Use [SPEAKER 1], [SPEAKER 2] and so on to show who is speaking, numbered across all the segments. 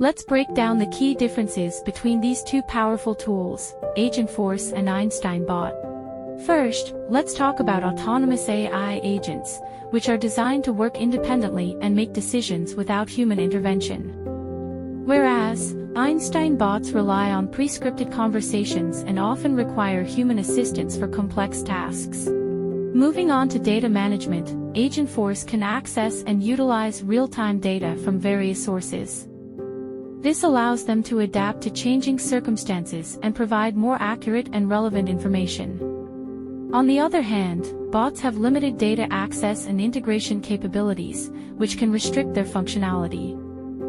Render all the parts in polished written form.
[SPEAKER 1] Let's break down the key differences between these two powerful tools, Agentforce and Einstein Bot. First, let's talk about autonomous AI agents, which are designed to work independently and make decisions without human intervention. Whereas, Einstein bots rely on pre-scripted conversations and often require human assistance for complex tasks. Moving on to data management, Agentforce can access and utilize real-time data from various sources. This allows them to adapt to changing circumstances and provide more accurate and relevant information. On the other hand, bots have limited data access and integration capabilities, which can restrict their functionality.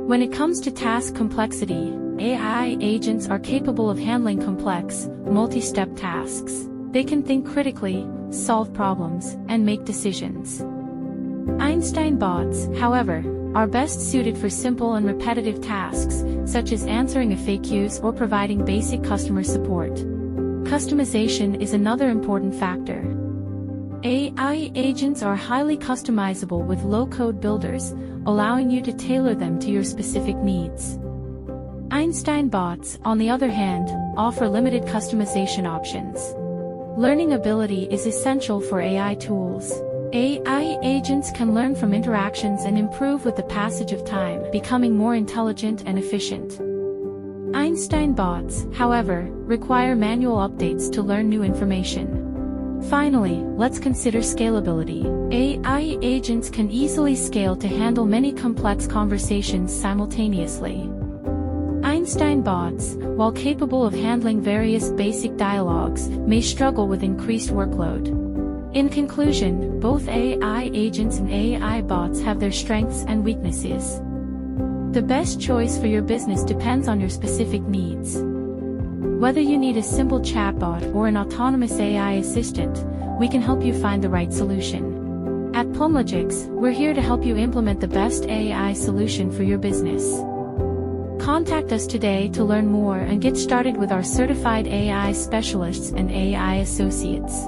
[SPEAKER 1] When it comes to task complexity, AI agents are capable of handling complex, multi-step tasks. They can think critically, solve problems, and make decisions. Einstein bots, however, are best suited for simple and repetitive tasks, such as answering FAQs or providing basic customer support. Customization is another important factor. AI agents are highly customizable with low-code builders, allowing you to tailor them to your specific needs. Einstein bots, on the other hand, offer limited customization options. Learning ability is essential for AI tools. AI agents can learn from interactions and improve with the passage of time, becoming more intelligent and efficient. Einstein bots, however, require manual updates to learn new information. Finally, let's consider scalability. AI agents can easily scale to handle many complex conversations simultaneously. Einstein bots, while capable of handling various basic dialogues, may struggle with increased workload. In conclusion, both AI agents and AI bots have their strengths and weaknesses. The best choice for your business depends on your specific needs. Whether you need a simple chatbot or an autonomous AI assistant, we can help you find the right solution. At Plumlogix, we're here to help you implement the best AI solution for your business. Contact us today to learn more and get started with our certified AI specialists and AI associates.